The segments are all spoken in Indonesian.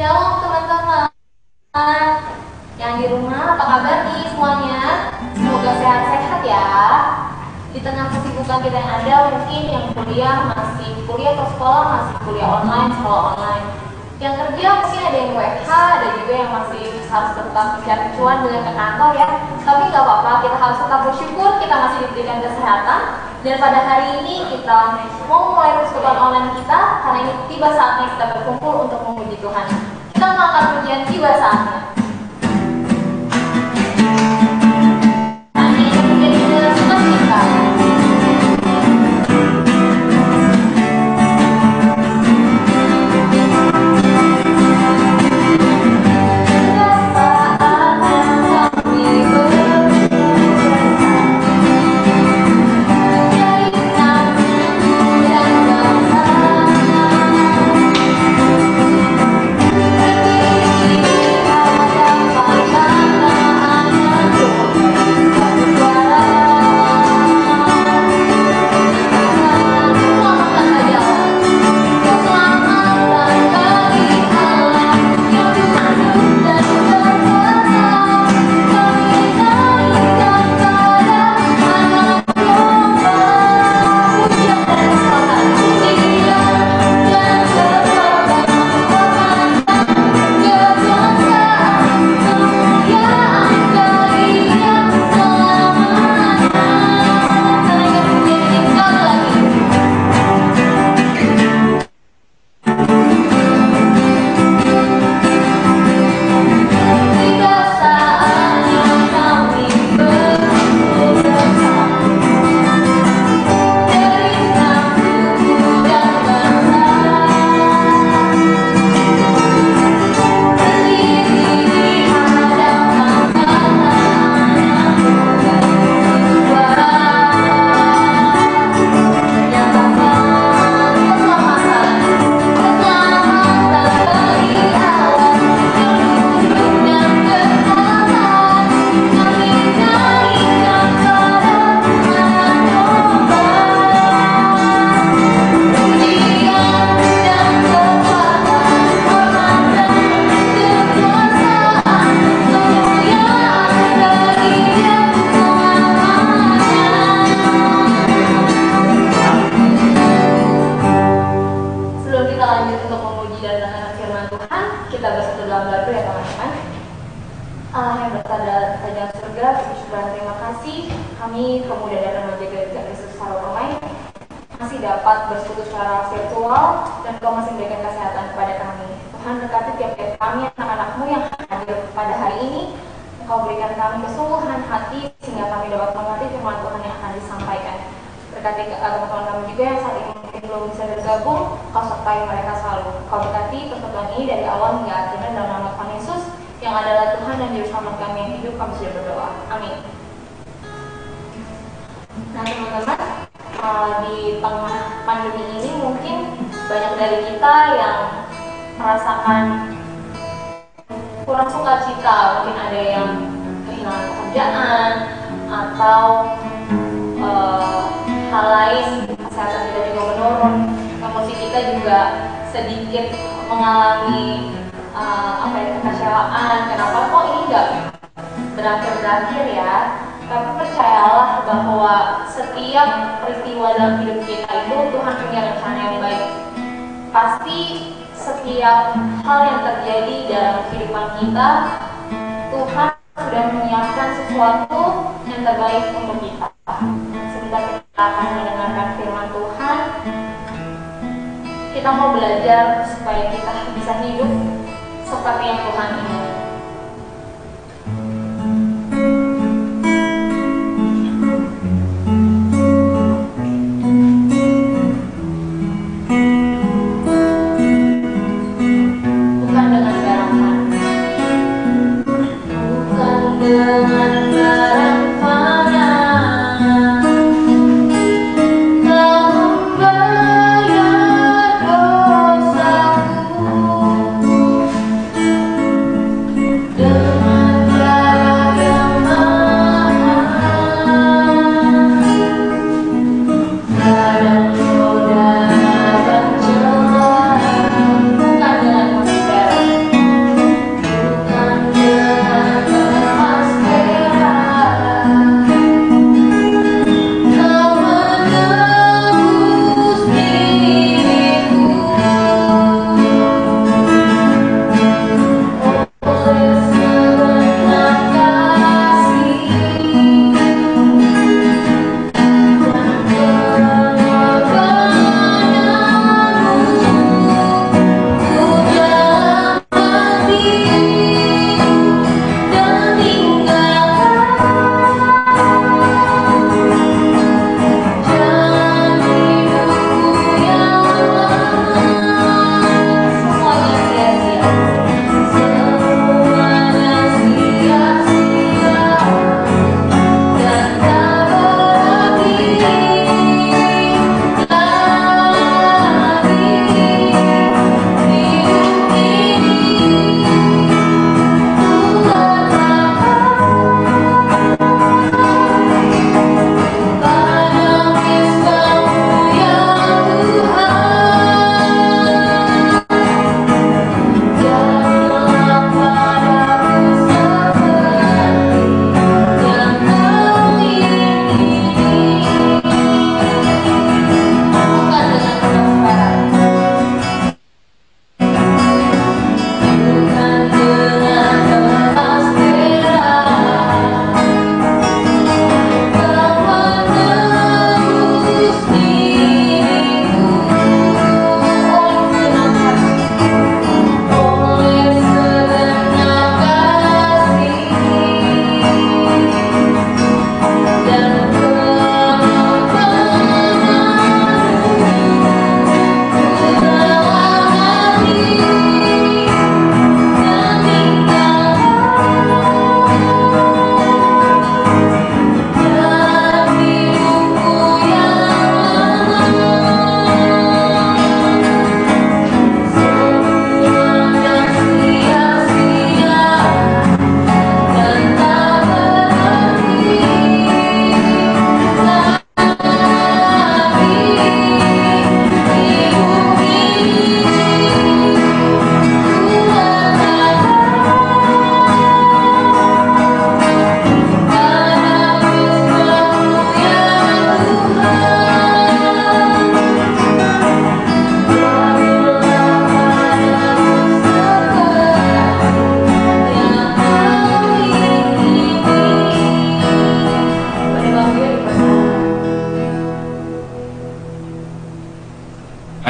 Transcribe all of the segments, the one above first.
Shalom teman-teman yang di rumah, apa kabar nih semuanya? Semoga sehat-sehat ya. Di tengah kesibukan kita yang ada, mungkin yang kuliah masih kuliah atau sekolah masih kuliah online, sekolah online. Yang kerja mungkin ada yang WFH, ada juga yang masih harus tetap mencari cuan dengan ke kantor ya. Tapi nggak apa-apa, kita harus tetap bersyukur kita masih diberikan kesehatan. Dan pada hari ini kita mau mulai persekutuan online kita, karena ini tiba saatnya kita berkumpul untuk memuji Tuhan. Kita mengangkat pujian tiba saatnya. Nah, ini menjadi dengan sukacita.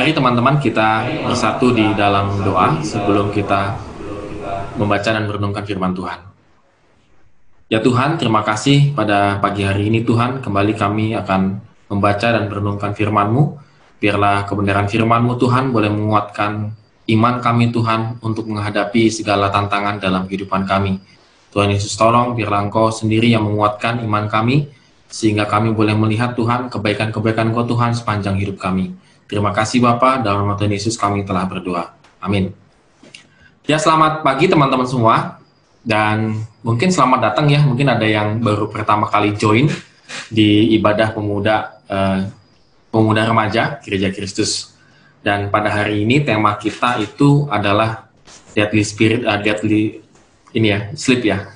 Mari teman-teman kita bersatu di dalam doa sebelum kita membaca dan merenungkan firman Tuhan. Ya Tuhan, terima kasih pada pagi hari ini Tuhan, kembali kami akan membaca dan merenungkan firman-Mu. Biarlah kebenaran firman-Mu Tuhan boleh menguatkan iman kami Tuhan untuk menghadapi segala tantangan dalam kehidupan kami. Tuhan Yesus tolong biarlah Engkau sendiri yang menguatkan iman kami, sehingga kami boleh melihat Tuhan kebaikan-kebaikan Engkau Tuhan sepanjang hidup kami. Terima kasih Bapa, dalam nama Tuhan Yesus kami telah berdoa. Amin. Ya, selamat pagi teman-teman semua, dan mungkin selamat datang ya, mungkin ada yang baru pertama kali join di ibadah pemuda remaja Gereja Kristus. Dan pada hari ini tema kita itu adalah deadly spirit, sleep ya.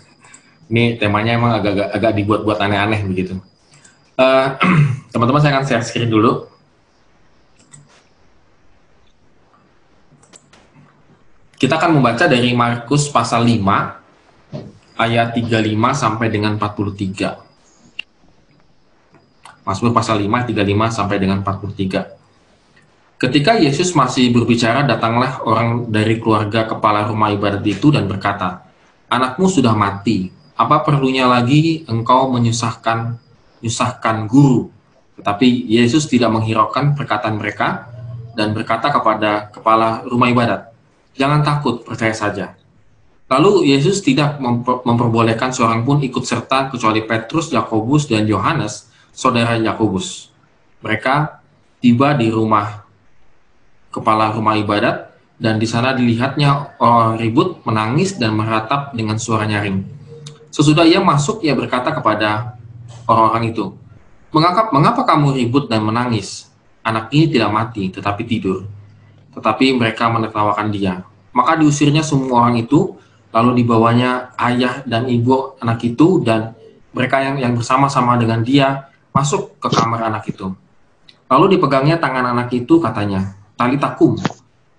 Ini temanya emang agak dibuat-buat aneh-aneh begitu. Teman-teman, saya akan share screen dulu. Kita akan membaca dari Markus pasal 5, ayat 35 sampai dengan 43. Mazmur pasal 5, 35 sampai dengan 43. Ketika Yesus masih berbicara, datanglah orang dari keluarga kepala rumah ibadat itu dan berkata, "Anakmu sudah mati, apa perlunya lagi engkau menyusahkan guru?" Tetapi Yesus tidak menghiraukan perkataan mereka dan berkata kepada kepala rumah ibadat, "Jangan takut, percaya saja." Lalu Yesus tidak memperbolehkan seorang pun ikut serta kecuali Petrus, Yakobus, dan Yohanes, saudara Yakobus. Mereka tiba di rumah kepala rumah ibadat, dan di sana dilihatnya orang ribut, menangis, dan meratap dengan suara nyaring. Sesudah ia masuk, ia berkata kepada orang-orang itu, Mengapa kamu ribut dan menangis? Anak ini tidak mati, tetapi tidur." Tetapi mereka menertawakan dia. Maka diusirnya semua orang itu, lalu dibawanya ayah dan ibu anak itu, dan mereka yang bersama-sama dengan dia masuk ke kamar anak itu. Lalu dipegangnya tangan anak itu, katanya, "Talita kum,"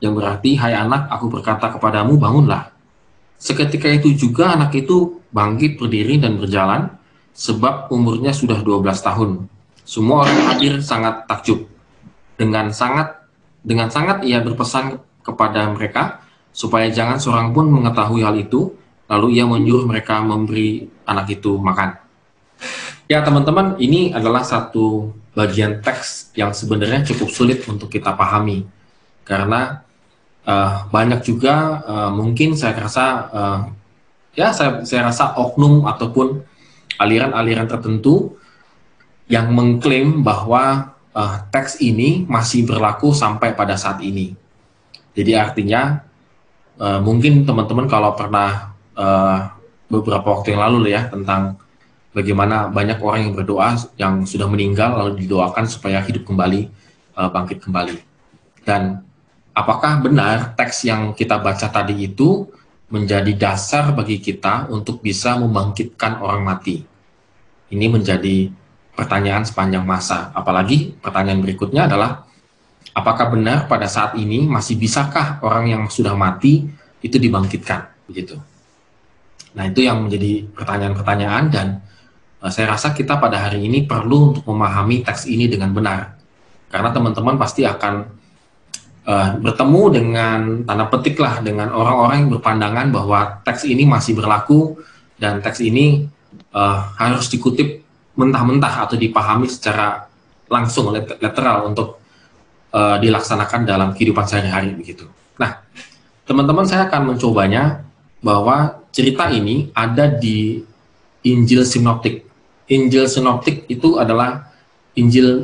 yang berarti, "Hai anak, aku berkata kepadamu, bangunlah." Seketika itu juga anak itu bangkit berdiri dan berjalan, sebab umurnya sudah 12 tahun. Semua orang hadir sangat takjub. Dengan sangat ia berpesan kepada mereka, supaya jangan seorang pun mengetahui hal itu, lalu ia menyuruh mereka memberi anak itu makan. Ya teman-teman, ini adalah satu bagian teks yang sebenarnya cukup sulit untuk kita pahami, karena banyak juga mungkin saya rasa oknum ataupun aliran-aliran tertentu yang mengklaim bahwa teks ini masih berlaku sampai pada saat ini. Jadi artinya mungkin teman-teman kalau pernah beberapa waktu yang lalu ya, tentang bagaimana banyak orang yang berdoa yang sudah meninggal lalu didoakan supaya hidup kembali, bangkit kembali. Dan apakah benar teks yang kita baca tadi itu menjadi dasar bagi kita untuk bisa membangkitkan orang mati? Ini menjadi pertanyaan sepanjang masa. Apalagi pertanyaan berikutnya adalah, apakah benar pada saat ini masih bisakah orang yang sudah mati itu dibangkitkan? Begitu. Nah, itu yang menjadi pertanyaan-pertanyaan, dan saya rasa kita pada hari ini perlu untuk memahami teks ini dengan benar. Karena teman-teman pasti akan bertemu dengan, tanda petik lah, dengan orang-orang yang berpandangan bahwa teks ini masih berlaku, dan teks ini harus dikutip mentah-mentah atau dipahami secara langsung, literal, untuk dilaksanakan dalam kehidupan sehari-hari begitu. Nah, teman-teman, saya akan mencobanya bahwa cerita ini ada di Injil Sinoptik. Injil Sinoptik itu adalah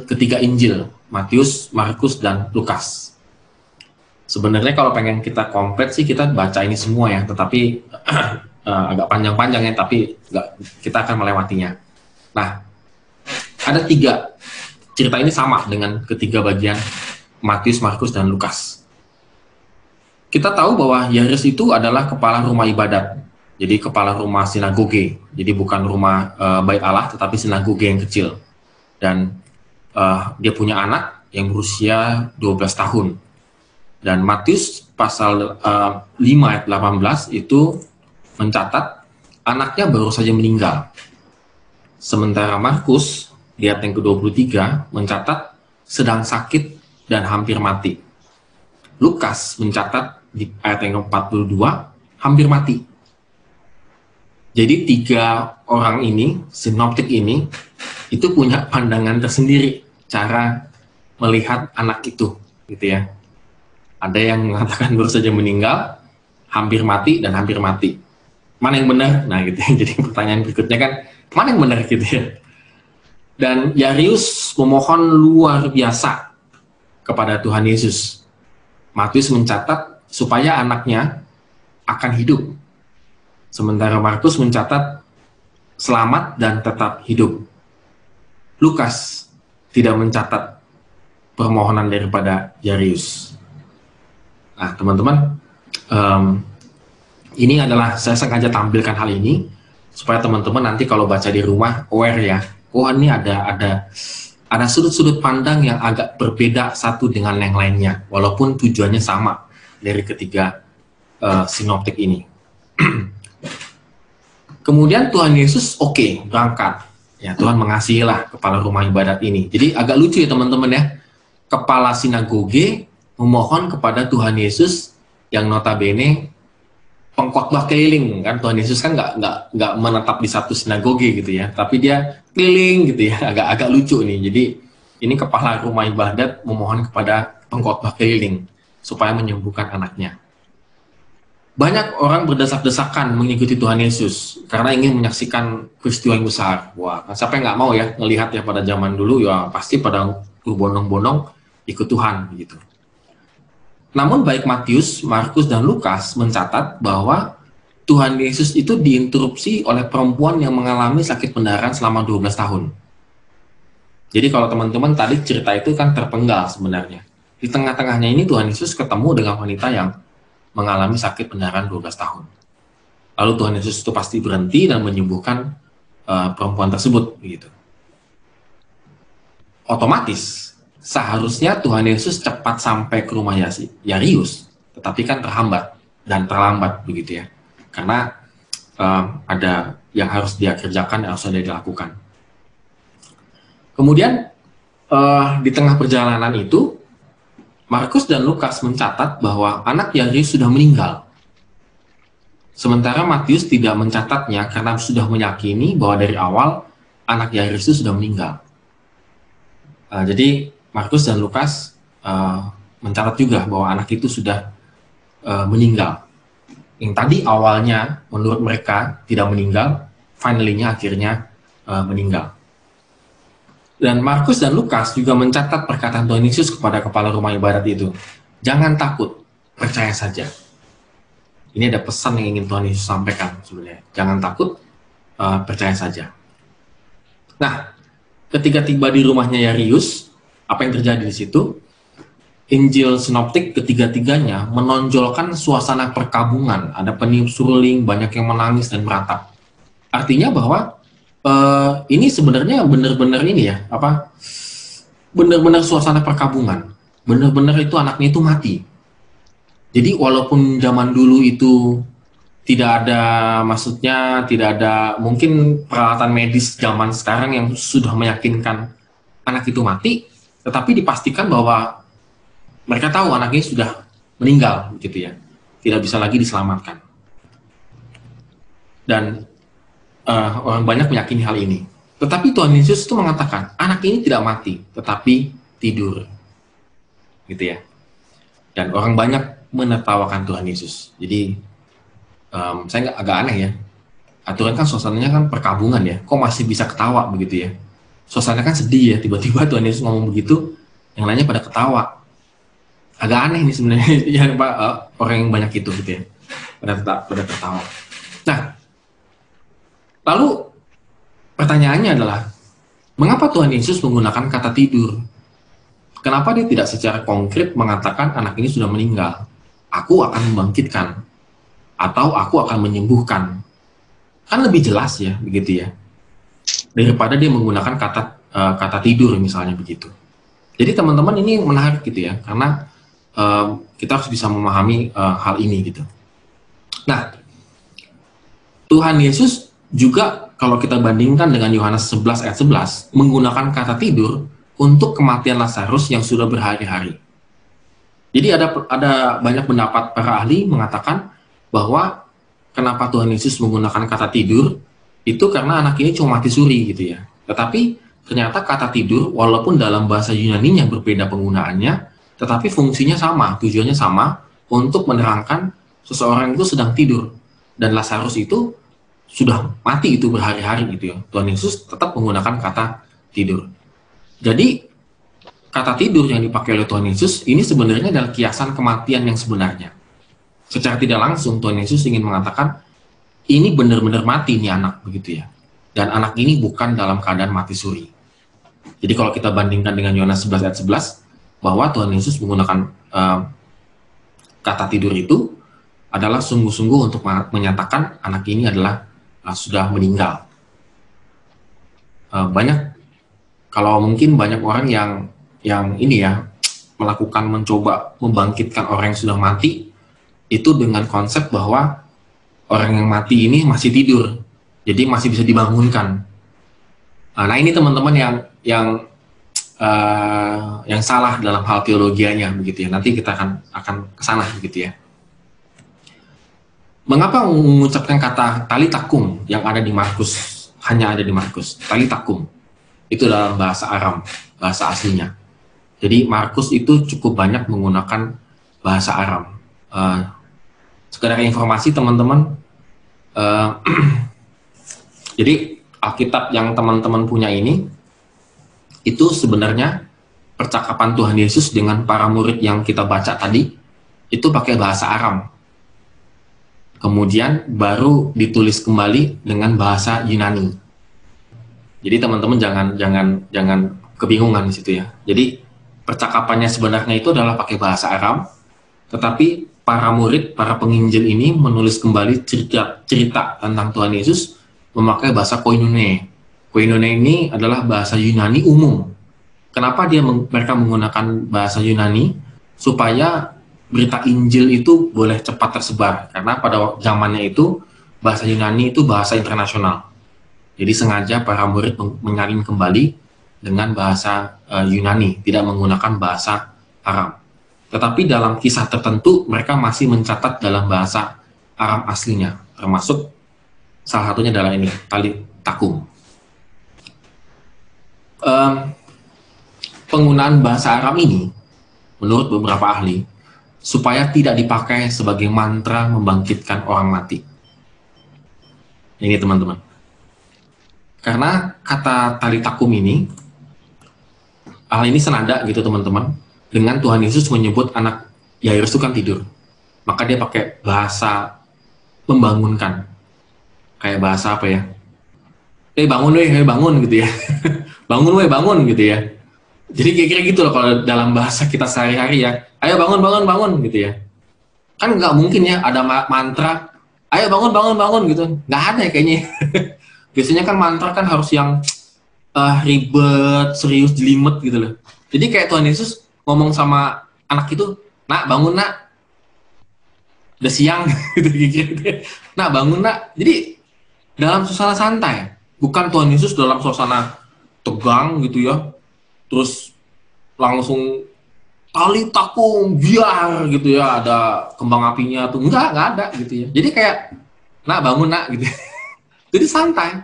ketiga Injil, Matius, Markus, dan Lukas. Sebenarnya kalau pengen kita komplit sih kita baca ini semua ya, tetapi agak panjang-panjang ya, tapi kita akan melewatinya. Nah, ada tiga cerita ini sama dengan ketiga bagian Matius, Markus, dan Lukas. Kita tahu bahwa Yairus itu adalah kepala rumah ibadat, jadi kepala rumah sinagoge, jadi bukan rumah bait Allah, tetapi sinagoge yang kecil. Dan dia punya anak yang berusia 12 tahun. Dan Matius pasal 5 ayat 18 itu mencatat anaknya baru saja meninggal. Sementara Markus di ayat yang ke-23 mencatat sedang sakit dan hampir mati. Lukas mencatat di ayat yang ke-42 hampir mati. Jadi 3 orang ini, sinoptik ini, itu punya pandangan tersendiri cara melihat anak itu, gitu ya. Ada yang mengatakan baru saja meninggal, hampir mati, dan hampir mati. Mana yang benar? Nah, gitu ya. Jadi pertanyaan berikutnya kan, mana yang benar, gitu ya. Dan Yarius memohon luar biasa kepada Tuhan Yesus. Matius mencatat supaya anaknya akan hidup. Sementara Markus mencatat selamat dan tetap hidup. Lukas tidak mencatat permohonan daripada Yarius. Nah, teman-teman, ini adalah saya sengaja tampilkan hal ini supaya teman-teman nanti kalau baca di rumah aware ya. Oh, ini ada sudut-sudut pandang yang agak berbeda satu dengan yang lainnya, walaupun tujuannya sama dari ketiga sinoptik ini. Kemudian Tuhan Yesus berangkat. Ya, Tuhan mengasihilah kepala rumah ibadat ini. Jadi agak lucu ya teman-teman ya. Kepala sinagoge memohon kepada Tuhan Yesus yang notabene pengkhotbah keliling, kan Tuhan Yesus kan nggak menetap di satu sinagoge gitu ya, tapi dia keliling gitu ya, agak lucu nih. Jadi ini kepala rumah ibadat memohon kepada pengkhotbah keliling supaya menyembuhkan anaknya. Banyak orang berdesak-desakan mengikuti Tuhan Yesus karena ingin menyaksikan peristiwa yang besar. Wah, siapa yang nggak mau ya ngelihat ya, pada zaman dulu ya pasti pada berbondong-bondong ikut Tuhan gitu. Namun baik Matius, Markus, dan Lukas mencatat bahwa Tuhan Yesus itu diinterupsi oleh perempuan yang mengalami sakit pendarahan selama 12 tahun. Jadi kalau teman-teman tadi cerita itu kan terpenggal sebenarnya. Di tengah-tengahnya ini Tuhan Yesus ketemu dengan wanita yang mengalami sakit pendarahan 12 tahun. Lalu Tuhan Yesus itu pasti berhenti dan menyembuhkan perempuan tersebut. Begitu. Otomatis seharusnya Tuhan Yesus cepat sampai ke rumah Yarius, tetapi kan terlambat begitu ya, karena ada yang harus dia kerjakan, yang harus dia dilakukan. Kemudian di tengah perjalanan itu, Markus dan Lukas mencatat bahwa anak Yarius sudah meninggal. Sementara Matius tidak mencatatnya karena sudah meyakini bahwa dari awal anak Yarius itu sudah meninggal. Jadi Markus dan Lukas mencatat juga bahwa anak itu sudah meninggal. Yang tadi awalnya menurut mereka tidak meninggal, finally-nya akhirnya meninggal. Dan Markus dan Lukas juga mencatat perkataan Tuhan Yesus kepada kepala rumah ibadat itu. Jangan takut, percaya saja. Ini ada pesan yang ingin Tuhan Yesus sampaikan sebenarnya. Jangan takut, percaya saja. Nah, ketika tiba di rumahnya Yarius, apa yang terjadi di situ? Injil sinoptik ketiga-tiganya menonjolkan suasana perkabungan. Ada peniup suling, banyak yang menangis dan meratap. Artinya bahwa ini sebenarnya benar-benar ini ya, benar-benar suasana perkabungan. Benar-benar itu anaknya itu mati. Jadi walaupun zaman dulu itu tidak ada, tidak ada mungkin peralatan medis zaman sekarang yang sudah meyakinkan anak itu mati, tetapi dipastikan bahwa mereka tahu anaknya sudah meninggal, gitu ya, tidak bisa lagi diselamatkan. Dan orang banyak meyakini hal ini. Tetapi Tuhan Yesus itu mengatakan, anak ini tidak mati, tetapi tidur, gitu ya. Dan orang banyak menertawakan Tuhan Yesus. Jadi saya agak aneh ya. Aturan kan suasananya kan perkabungan ya, kok masih bisa ketawa begitu ya. Suasana kan sedih ya, tiba-tiba Tuhan Yesus ngomong begitu, yang lainnya pada ketawa. Agak aneh nih sebenarnya ya, orang yang banyak itu gitu ya, pada ketawa. Nah, lalu pertanyaannya adalah, mengapa Tuhan Yesus menggunakan kata tidur? Kenapa dia tidak secara konkret mengatakan anak ini sudah meninggal? Aku akan membangkitkan, atau aku akan menyembuhkan. Kan lebih jelas ya, begitu ya, daripada dia menggunakan kata tidur misalnya begitu. Jadi teman-teman ini menarik gitu ya, karena kita harus bisa memahami hal ini gitu. Nah, Tuhan Yesus juga kalau kita bandingkan dengan Yohanes 11 ayat 11 menggunakan kata tidur untuk kematian Lazarus yang sudah berhari-hari. Jadi ada banyak pendapat para ahli mengatakan bahwa kenapa Tuhan Yesus menggunakan kata tidur itu karena anak ini cuma mati suri gitu ya. Tetapi ternyata kata tidur walaupun dalam bahasa Yunani-nya berbeda penggunaannya, tetapi fungsinya sama, tujuannya sama untuk menerangkan seseorang itu sedang tidur dan Lazarus itu sudah mati itu berhari-hari gitu ya. Tuhan Yesus tetap menggunakan kata tidur. Jadi kata tidur yang dipakai oleh Tuhan Yesus ini sebenarnya adalah kiasan kematian yang sebenarnya. Secara tidak langsung Tuhan Yesus ingin mengatakan ini benar-benar mati nih anak begitu ya. Dan anak ini bukan dalam keadaan mati suri. Jadi kalau kita bandingkan dengan Yohanes 11 ayat 11 bahwa Tuhan Yesus menggunakan kata tidur itu adalah sungguh-sungguh untuk menyatakan anak ini adalah sudah meninggal. Kalau mungkin banyak orang yang ini ya melakukan mencoba membangkitkan orang yang sudah mati itu dengan konsep bahwa orang yang mati ini masih tidur, jadi masih bisa dibangunkan. Nah ini teman-teman yang salah dalam hal teologianya begitu ya. Nanti kita akan kesana begitu ya. Mengapa mengucapkan kata talitakum yang ada di Markus, hanya ada di Markus? Talitakum itu dalam bahasa Aram, bahasa aslinya. Jadi Markus itu cukup banyak menggunakan bahasa Aram. Sekedar informasi teman-teman, jadi Alkitab yang teman-teman punya ini, itu sebenarnya percakapan Tuhan Yesus dengan para murid yang kita baca tadi, itu pakai bahasa Aram. Kemudian baru ditulis kembali dengan bahasa Yunani. Jadi teman-teman jangan kebingungan di situ ya. Jadi percakapannya sebenarnya itu adalah pakai bahasa Aram, tetapi para murid, para penginjil ini menulis kembali cerita tentang Tuhan Yesus memakai bahasa koinone. Koinone ini adalah bahasa Yunani umum. Kenapa mereka menggunakan bahasa Yunani? Supaya berita Injil itu boleh cepat tersebar. Karena pada zamannya itu bahasa Yunani itu bahasa internasional. Jadi sengaja para murid menyaring kembali dengan bahasa Yunani, tidak menggunakan bahasa Aram. Tetapi dalam kisah tertentu mereka masih mencatat dalam bahasa Aram aslinya, termasuk salah satunya adalah ini, talitakum. Penggunaan bahasa Aram ini, menurut beberapa ahli, supaya tidak dipakai sebagai mantra membangkitkan orang mati. Ini teman-teman. Karena kata talitakum ini, hal ini senada gitu teman-teman, dengan Tuhan Yesus menyebut anak Yairus itu kan tidur. Maka dia pakai bahasa membangunkan. Kayak bahasa apa ya? Bangun weh, bangun gitu ya. Bangun weh, bangun gitu ya. Jadi kira-kira gitu loh kalau dalam bahasa kita sehari-hari ya. Ayo bangun, bangun, bangun gitu ya. Kan nggak mungkin ya ada mantra, ayo bangun, bangun, bangun gitu. Nggak ada ya kayaknya. Biasanya kan mantra kan harus yang ribet, serius, jelimet gitu loh. Jadi kayak Tuhan Yesus ngomong sama anak itu, nak bangun nak, udah siang gitu. Nak bangun nak. Jadi dalam suasana santai, bukan Tuhan Yesus dalam suasana tegang gitu ya. Terus langsung talitakum biar gitu ya, ada kembang apinya tuh enggak ada gitu ya. Jadi kayak nak bangun nak gitu. Jadi santai.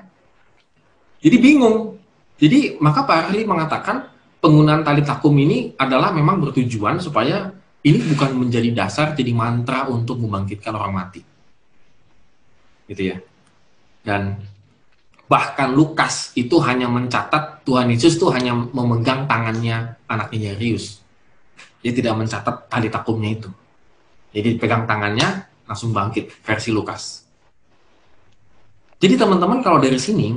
Jadi bingung. Jadi maka Pak Ahli mengatakan penggunaan talitakum ini adalah memang bertujuan supaya ini bukan menjadi dasar jadi mantra untuk membangkitkan orang mati. Gitu ya. Dan bahkan Lukas itu hanya mencatat Tuhan Yesus itu hanya memegang tangannya anaknya Yairus. Dia tidak mencatat talitakumnya itu. Jadi pegang tangannya langsung bangkit, versi Lukas. Jadi teman-teman kalau dari sini,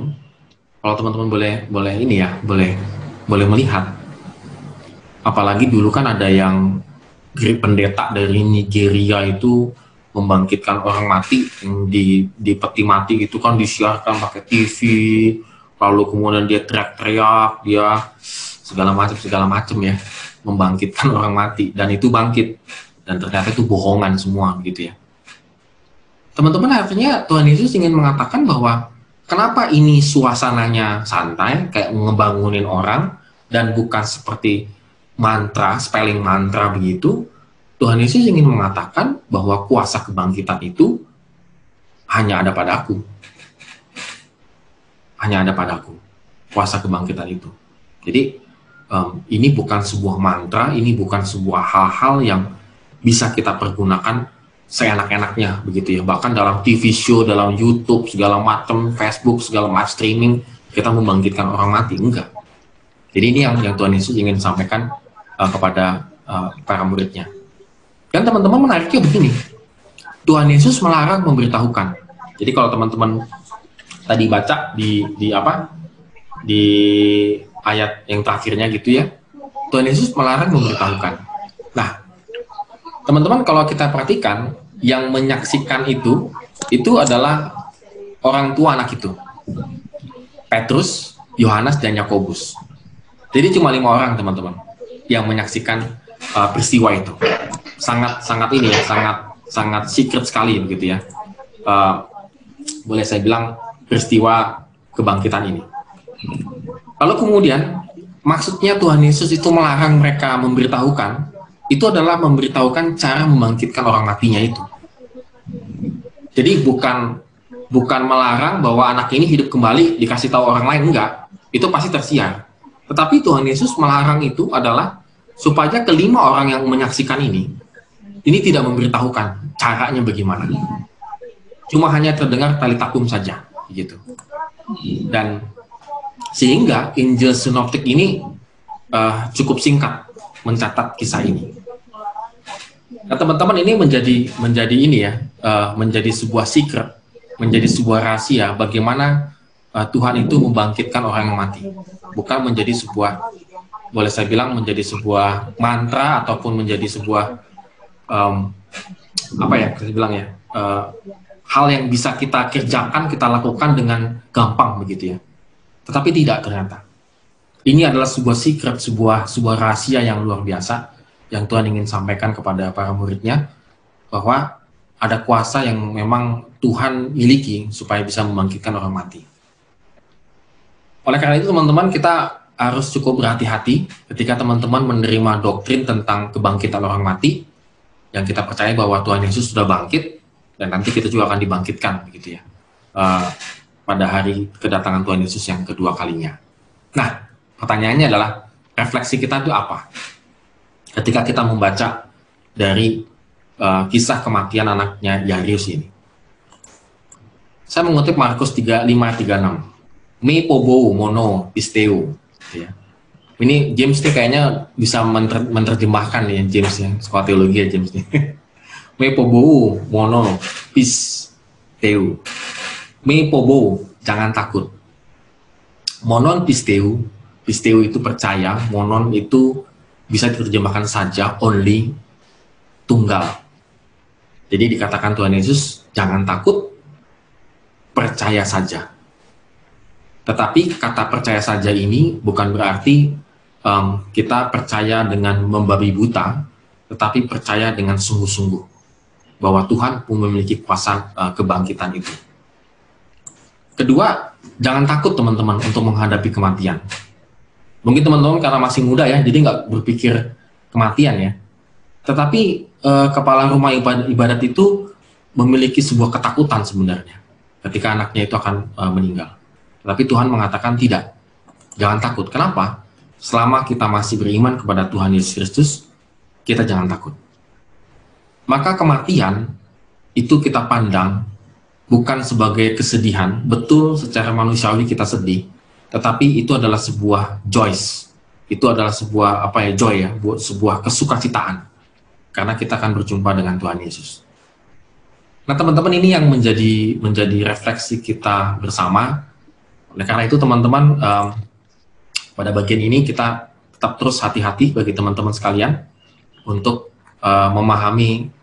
kalau teman-teman boleh ini ya, boleh melihat. Apalagi dulu kan ada yang pendeta dari Nigeria itu membangkitkan orang mati yang di peti mati gitu kan, disiarkan pakai TV, lalu kemudian dia teriak-teriak, dia segala macam ya, membangkitkan orang mati, dan itu bangkit, dan ternyata itu bohongan semua gitu ya. Teman-teman, artinya Tuhan Yesus ingin mengatakan bahwa kenapa ini suasananya santai, kayak ngebangunin orang, dan bukan seperti mantra, spelling mantra begitu, Tuhan Yesus ingin mengatakan bahwa kuasa kebangkitan itu hanya ada padaku. Hanya ada padaku. Kuasa kebangkitan itu. Jadi, ini bukan sebuah mantra, ini bukan sebuah hal-hal yang bisa kita pergunakan seenak-enaknya, begitu ya. Bahkan dalam TV show, dalam YouTube, segala macam, Facebook, segala live streaming, kita membangkitkan orang mati. Enggak. Jadi ini yang Tuhan Yesus ingin sampaikan kepada para muridnya. Dan teman-teman menariknya begini, Tuhan Yesus melarang memberitahukan. Jadi kalau teman-teman tadi baca di ayat yang terakhirnya gitu ya, Tuhan Yesus melarang memberitahukan. Nah, teman-teman kalau kita perhatikan, yang menyaksikan itu adalah orang tua anak itu, Petrus, Yohanes, dan Yakobus. Jadi cuma 5 orang teman-teman yang menyaksikan peristiwa itu. Sangat ini ya, sangat secret sekali begitu ya. Boleh saya bilang peristiwa kebangkitan ini. Lalu kemudian maksudnya Tuhan Yesus itu melarang mereka memberitahukan, itu adalah memberitahukan cara membangkitkan orang matinya itu. Jadi bukan melarang bahwa anak ini hidup kembali dikasih tahu orang lain, enggak. Itu pasti tersiar. Tetapi Tuhan Yesus melarang itu adalah supaya kelima orang yang menyaksikan ini tidak memberitahukan caranya bagaimana. Cuma hanya terdengar tali takum saja, gitu. Dan sehingga Injil Sinoptik ini cukup singkat mencatat kisah ini. Nah, teman-teman, ini menjadi ini ya, menjadi sebuah secret, menjadi sebuah rahasia bagaimana Tuhan itu membangkitkan orang yang mati. Bukan menjadi sebuah, boleh saya bilang menjadi sebuah mantra ataupun menjadi sebuah saya bilang ya, hal yang bisa kita kerjakan, kita lakukan dengan gampang begitu ya. Tetapi tidak ternyata. Ini adalah sebuah secret, sebuah rahasia yang luar biasa yang Tuhan ingin sampaikan kepada para muridnya, bahwa ada kuasa yang memang Tuhan miliki supaya bisa membangkitkan orang mati. Oleh karena itu teman-teman, kita harus cukup berhati-hati ketika teman-teman menerima doktrin tentang kebangkitan orang mati, yang kita percaya bahwa Tuhan Yesus sudah bangkit, dan nanti kita juga akan dibangkitkan begitu ya, pada hari kedatangan Tuhan Yesus yang kedua kalinya. Nah, pertanyaannya adalah, refleksi kita itu apa? Ketika kita membaca dari kisah kematian anaknya Yairus ini. Saya mengutip Markus 35:36. Me pobou mono pisteu. Ya. Ini James nih kayaknya bisa menerjemahkan ya, James ya, sekolah teologi ya James nih. Me pobou mono pisteu. Me pobou, jangan takut. Monon pisteu, pisteu itu percaya, monon itu bisa diterjemahkan saja, only, tunggal. Jadi dikatakan Tuhan Yesus, jangan takut, percaya saja. Tetapi kata percaya saja ini bukan berarti kita percaya dengan membabi buta, tetapi percaya dengan sungguh-sungguh bahwa Tuhan pun memiliki kuasa kebangkitan itu. Kedua, jangan takut teman-teman untuk menghadapi kematian. Mungkin teman-teman karena masih muda ya, jadi nggak berpikir kematian ya. Tetapi kepala rumah ibadat itu memiliki sebuah ketakutan sebenarnya ketika anaknya itu akan meninggal. Tapi Tuhan mengatakan tidak, jangan takut. Kenapa? Selama kita masih beriman kepada Tuhan Yesus Kristus, kita jangan takut. Maka kematian itu kita pandang bukan sebagai kesedihan, betul secara manusiawi kita sedih, tetapi itu adalah sebuah joy, itu adalah sebuah joy ya, sebuah kesukacitaan, karena kita akan berjumpa dengan Tuhan Yesus. Nah teman-teman, ini yang menjadi refleksi kita bersama. Oleh karena itu teman-teman, pada bagian ini kita tetap terus hati-hati bagi teman-teman sekalian untuk memahami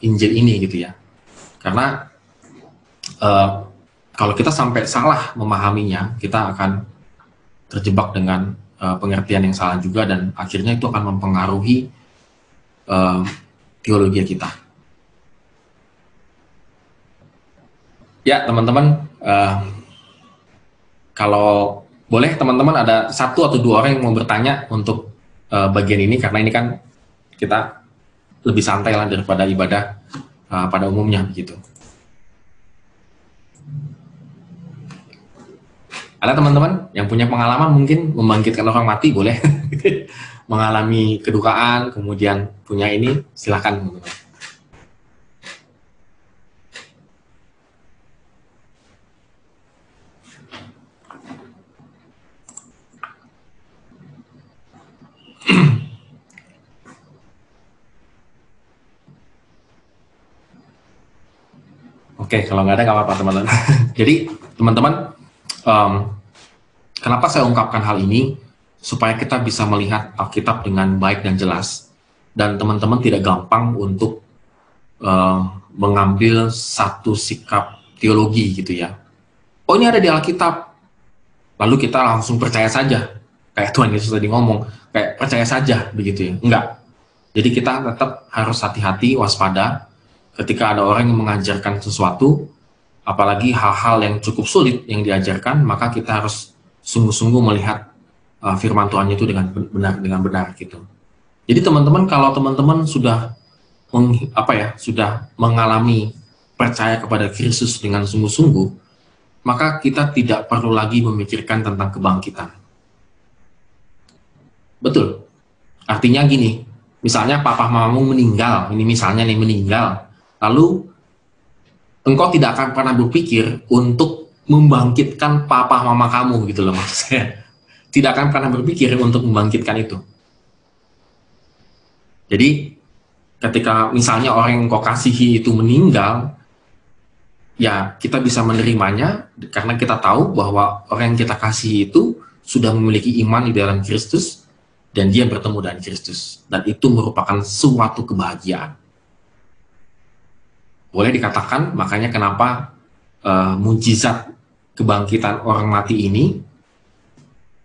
Injil ini gitu ya, karena kalau kita sampai salah memahaminya, kita akan terjebak dengan pengertian yang salah juga, dan akhirnya itu akan mempengaruhi teologi kita. Ya teman-teman, kalau boleh teman-teman ada 1 atau 2 orang yang mau bertanya untuk bagian ini, karena ini kan kita lebih santai lah daripada ibadah pada umumnya begitu. Ada teman-teman yang punya pengalaman mungkin membangkitkan orang mati, boleh mengalami kedukaan, kemudian punya ini, silakan. Oke, kalau nggak ada nggak apa-apa teman-teman. Jadi teman-teman, kenapa saya ungkapkan hal ini? Supaya kita bisa melihat Alkitab dengan baik dan jelas, dan teman-teman tidak gampang untuk mengambil satu sikap teologi gitu ya. Oh, ini ada di Alkitab, lalu kita langsung percaya saja, kayak Tuhan Yesus tadi ngomong, kayak percaya saja begitu ya. Enggak. Jadi kita tetap harus hati-hati, waspada ketika ada orang yang mengajarkan sesuatu, apalagi hal-hal yang cukup sulit yang diajarkan, maka kita harus sungguh-sungguh melihat firman Tuhan itu dengan benar gitu. Jadi teman-teman, kalau teman-teman sudah sudah mengalami percaya kepada Kristus dengan sungguh-sungguh, maka kita tidak perlu lagi memikirkan tentang kebangkitan. Betul. Artinya gini, misalnya papa mamamu meninggal, ini misalnya nih meninggal, lalu engkau tidak akan pernah berpikir untuk membangkitkan papa mama kamu gitu loh maksud saya. Tidak akan pernah berpikir untuk membangkitkan itu. Jadi ketika misalnya orang yang kau kasihi itu meninggal, ya kita bisa menerimanya karena kita tahu bahwa orang yang kita kasihi itu sudah memiliki iman di dalam Kristus dan dia bertemu dengan Kristus, dan itu merupakan suatu kebahagiaan. Boleh dikatakan makanya kenapa mujizat kebangkitan orang mati ini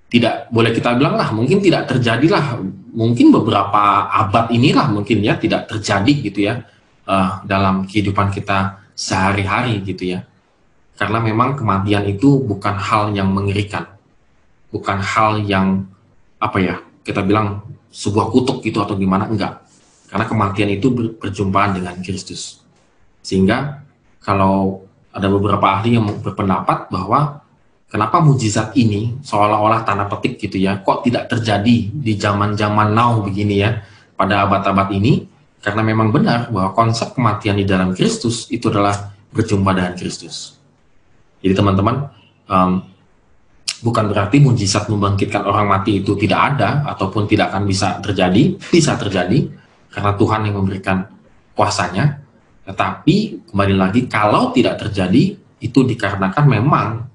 tidak boleh kita bilang lah, mungkin tidak terjadilah, mungkin beberapa abad inilah mungkin ya tidak terjadi gitu ya dalam kehidupan kita sehari-hari gitu ya, karena memang kematian itu bukan hal yang mengerikan, bukan hal yang kita bilang sebuah kutuk gitu atau gimana, enggak, karena kematian itu berjumpaan dengan Kristus. Sehingga kalau ada beberapa ahli yang berpendapat bahwa kenapa mujizat ini seolah-olah tanda petik gitu ya, kok tidak terjadi di zaman-zaman now begini ya, pada abad-abad ini, karena memang benar bahwa konsep kematian di dalam Kristus itu adalah berjumpa dengan Kristus. Jadi teman-teman, bukan berarti mujizat membangkitkan orang mati itu tidak ada ataupun tidak akan bisa terjadi karena Tuhan yang memberikan kuasanya. Tetapi kembali lagi, kalau tidak terjadi itu dikarenakan memang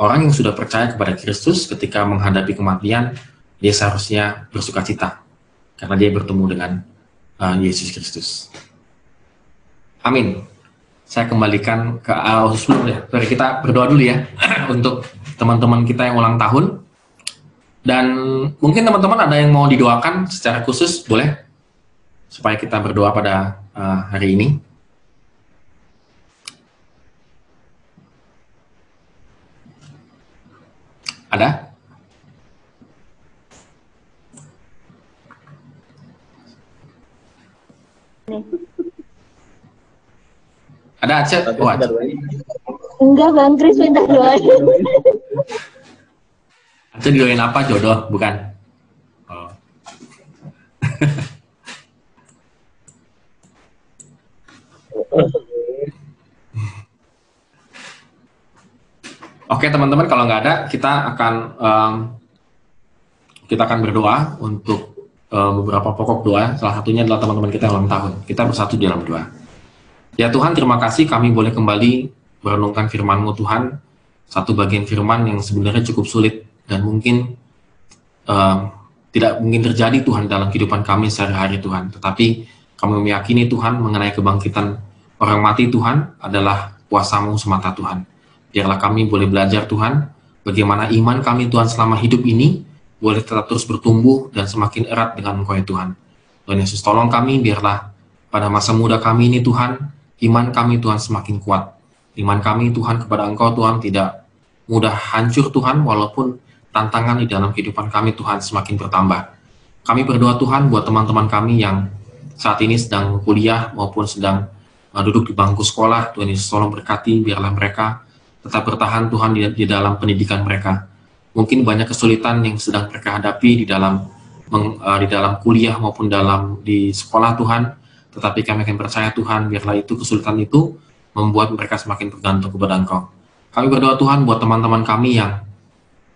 orang yang sudah percaya kepada Kristus ketika menghadapi kematian, dia seharusnya bersukacita karena dia bertemu dengan Yesus Kristus. Amin. Saya kembalikan ke sebelum ya. Mari kita berdoa dulu ya untuk teman-teman kita yang ulang tahun. Dan mungkin teman-teman ada yang mau didoakan secara khusus, boleh? Supaya kita berdoa pada hari ini. Ada? Ada Aceh? Oh, Aceh. Enggak, Bang Kris minta doain. Aceh didoain apa? Jodoh? Bukan? Oh. Oke teman-teman, kalau nggak ada, kita akan berdoa untuk beberapa pokok doa. Salah satunya adalah teman-teman kita yang ulang tahun. Kita bersatu di dalam doa. Ya Tuhan, terima kasih kami boleh kembali merenungkan firman-Mu Tuhan. Satu bagian firman yang sebenarnya cukup sulit dan mungkin tidak mungkin terjadi Tuhan dalam kehidupan kami sehari-hari Tuhan. Tetapi kami meyakini Tuhan mengenai kebangkitan orang mati Tuhan adalah kuasa-Mu semata Tuhan. Biarlah kami boleh belajar Tuhan, bagaimana iman kami Tuhan selama hidup ini boleh tetap terus bertumbuh dan semakin erat dengan Engkau ya Tuhan. Tuhan Yesus tolong kami, biarlah pada masa muda kami ini Tuhan, iman kami Tuhan semakin kuat. Iman kami Tuhan kepada Engkau Tuhan tidak mudah hancur Tuhan, walaupun tantangan di dalam kehidupan kami Tuhan semakin bertambah. Kami berdoa Tuhan buat teman-teman kami yang saat ini sedang kuliah maupun sedang duduk di bangku sekolah. Tuhan Yesus tolong berkati, biarlah mereka tetap bertahan Tuhan di dalam pendidikan mereka. Mungkin banyak kesulitan yang sedang mereka hadapi di dalam kuliah maupun di sekolah Tuhan, tetapi kami akan percaya Tuhan, biarlah itu kesulitan itu membuat mereka semakin bergantung kepada Engkau. Kami berdoa Tuhan buat teman-teman kami yang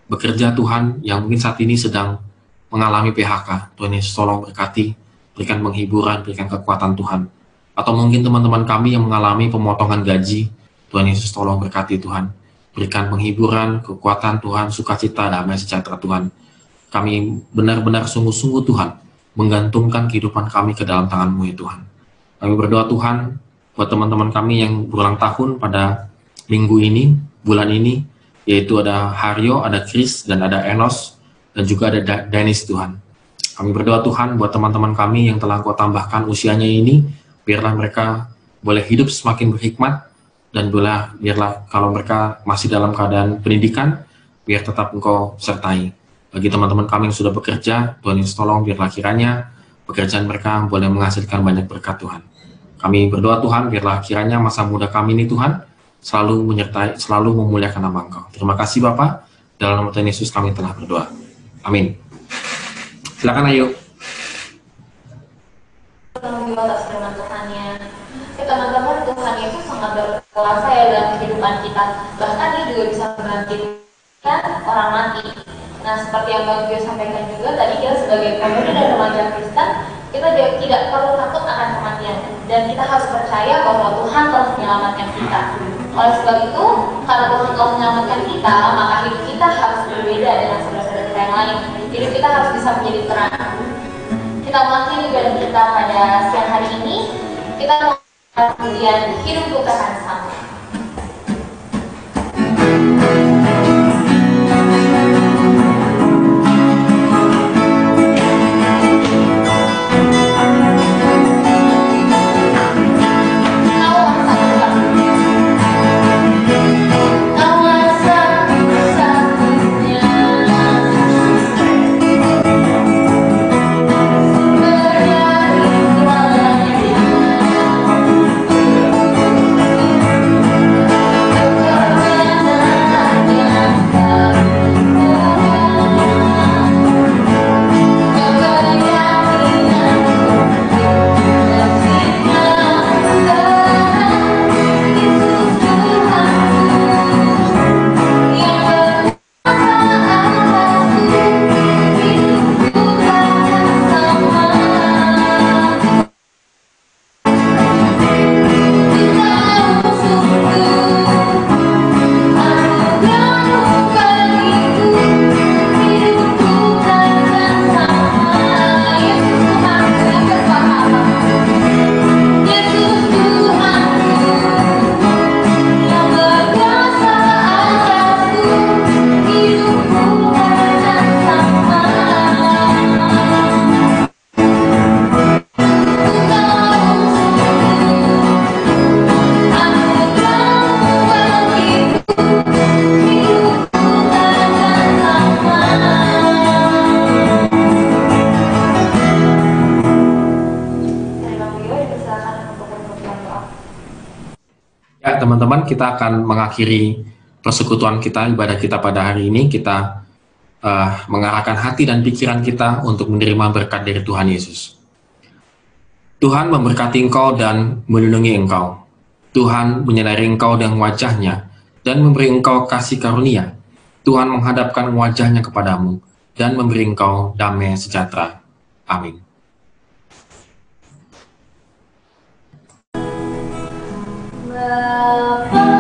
bekerja Tuhan, yang mungkin saat ini sedang mengalami PHK. Tuhan Yesus tolong berkati, berikan penghiburan, berikan kekuatan Tuhan. Atau mungkin teman-teman kami yang mengalami pemotongan gaji, Tuhan Yesus tolong berkati Tuhan. Berikan penghiburan, kekuatan Tuhan, sukacita, damai sejahtera Tuhan. Kami benar-benar sungguh-sungguh Tuhan, menggantungkan kehidupan kami ke dalam tangan-Mu ya Tuhan. Kami berdoa Tuhan, buat teman-teman kami yang berulang tahun pada minggu ini, bulan ini, yaitu ada Haryo, ada Chris, dan ada Enos, dan juga ada Dennis Tuhan. Kami berdoa Tuhan buat teman-teman kami yang telah Engkau tambahkan usianya ini, biarlah mereka boleh hidup semakin berhikmat, dan biarlah kalau mereka masih dalam keadaan pendidikan, biar tetap Engkau sertai. Bagi teman-teman kami yang sudah bekerja, Tuhan Yesus tolong biarlah kiranya pekerjaan mereka boleh menghasilkan banyak berkat Tuhan. Kami berdoa Tuhan, biarlah kiranya masa muda kami ini Tuhan, selalu menyertai, selalu memuliakan nama Engkau. Terima kasih Bapa, dalam nama Tuhan Yesus kami telah berdoa. Amin. Silakan Ayu. Atas firman Tuhannya. Teman-teman, Tuhan Yesus sangat berkuasa ya dalam kehidupan kita. Bahkan Dia juga bisa membangkitkan orang mati. Nah, seperti yang Bang Gio sampaikan juga tadi, kita sebagai pemuda dan remaja Kristen, kita tidak perlu takut akan kematian, dan kita harus percaya bahwa Tuhan telah menyelamatkan kita. Oleh sebab itu, karena Tuhan telah menyelamatkan kita, maka hidup kita harus berbeda dengan saudara-saudara kita yang lain. Hidup kita harus bisa menjadi terang. Kita mengakhiri ibadah kita pada siang hari ini. Kita mau kemudian hidup bukan sama. Teman-teman, kita akan mengakhiri persekutuan kita, ibadah kita pada hari ini. Kita mengarahkan hati dan pikiran kita untuk menerima berkat dari Tuhan Yesus. Tuhan memberkati engkau dan melindungi engkau. Tuhan menyinari engkau dengan wajah-Nya dan memberi engkau kasih karunia. Tuhan menghadapkan wajah-Nya kepadamu dan memberi engkau damai sejahtera. Amin. Bapa